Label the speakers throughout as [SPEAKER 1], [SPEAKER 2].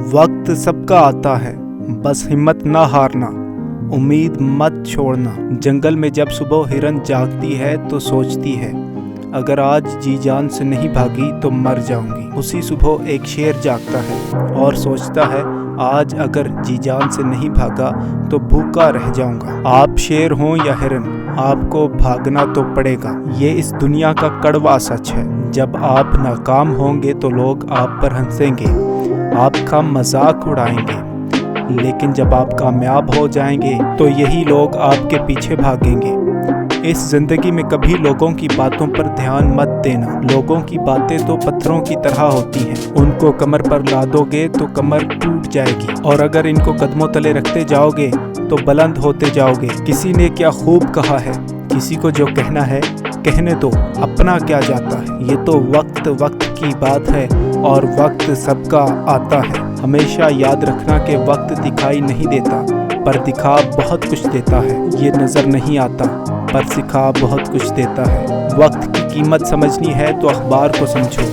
[SPEAKER 1] वक्त सबका आता है, बस हिम्मत ना हारना, उम्मीद मत छोड़ना। जंगल में जब सुबह हिरन जागती है तो सोचती है, अगर आज जी जान से नहीं भागी तो मर जाऊंगी। उसी सुबह एक शेर जागता है और सोचता है, आज अगर जी जान से नहीं भागा तो भूखा रह जाऊंगा। आप शेर हों या हिरन, आपको भागना तो पड़ेगा। ये इस दुनिया का कड़वा सच है। जब आप नाकाम होंगे तो लोग आप पर हंसेंगे, आपका मजाक उड़ाएंगे, लेकिन जब आप कामयाब हो जाएंगे तो यही लोग आपके पीछे भागेंगे। इस जिंदगी में कभी लोगों की बातों पर ध्यान मत देना। लोगों की बातें तो पत्थरों की तरह होती हैं, उनको कमर पर ला दोगे तो कमर टूट जाएगी, और अगर इनको कदमों तले रखते जाओगे तो बुलंद होते जाओगे। किसी ने क्या खूब कहा है, किसी को जो कहना है कहने दो, अपना क्या जाता है। ये तो वक्त की बात है और वक्त सबका आता है। हमेशा याद रखना कि वक्त दिखाई नहीं देता, पर दिखा बहुत कुछ देता है। ये नज़र नहीं आता, पर सिखा बहुत कुछ देता है। वक्त की कीमत समझनी है तो अखबार को समझो,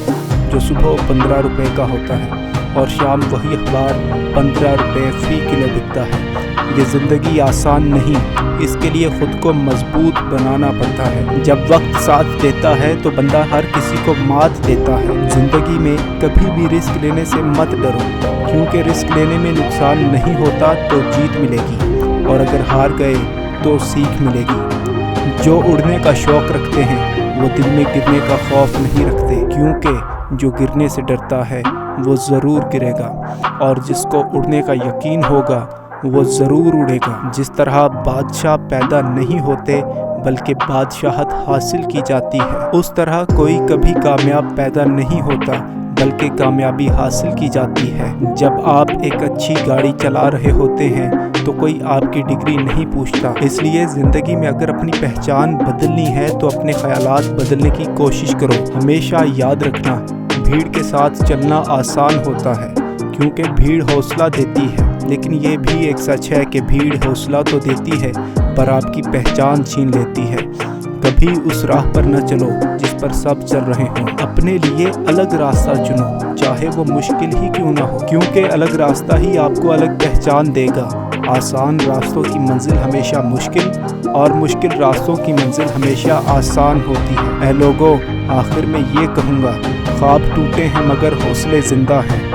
[SPEAKER 1] जो सुबह 15 रुपए का होता है और शाम वही अखबार 15 रुपए फी किलो बिकता है। ये ज़िंदगी आसान नहीं, इसके लिए खुद को मजबूत बनाना पड़ता है। जब वक्त साथ देता है तो बंदा हर किसी को मात देता है। ज़िंदगी में कभी भी रिस्क लेने से मत डरो, क्योंकि रिस्क लेने में नुकसान नहीं होता तो जीत मिलेगी, और अगर हार गए तो सीख मिलेगी। जो उड़ने का शौक़ रखते हैं वो दिल में गिरने का खौफ नहीं रखते, क्योंकि जो गिरने से डरता है वो ज़रूर गिरेगा, और जिसको उड़ने का यकीन होगा वो ज़रूर उड़ेगा। जिस तरह बादशाह पैदा नहीं होते बल्कि बादशाहत हासिल की जाती है, उस तरह कोई कभी कामयाब पैदा नहीं होता बल्कि कामयाबी हासिल की जाती है। जब आप एक अच्छी गाड़ी चला रहे होते हैं तो कोई आपकी डिग्री नहीं पूछता। इसलिए ज़िंदगी में अगर अपनी पहचान बदलनी है तो अपने ख्यालात बदलने की कोशिश करो। हमेशा याद रखना, भीड़ के साथ चलना आसान होता है, क्योंकि भीड़ हौसला देती है, लेकिन ये भी एक सच है कि भीड़ हौसला तो देती है पर आपकी पहचान छीन लेती है। कभी उस राह पर न चलो जिस पर सब चल रहे हों। अपने लिए अलग रास्ता चुनो, चाहे वो मुश्किल ही क्यों ना हो, क्योंकि अलग रास्ता ही आपको अलग पहचान देगा। आसान रास्तों की मंजिल हमेशा मुश्किल, और मुश्किल रास्तों की मंजिल हमेशा आसान होती है। ऐ लोगों, आखिर में ये कहूँगा, ख्वाब टूटे हैं मगर हौसले ज़िंदा हैं।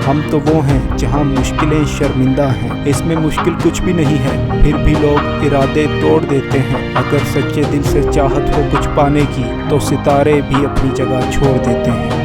[SPEAKER 1] हम तो वो हैं जहाँ मुश्किलें शर्मिंदा हैं। इसमें मुश्किल कुछ भी नहीं है, फिर भी लोग इरादे तोड़ देते हैं। अगर सच्चे दिल से चाहत हो कुछ पाने की तो सितारे भी अपनी जगह छोड़ देते हैं।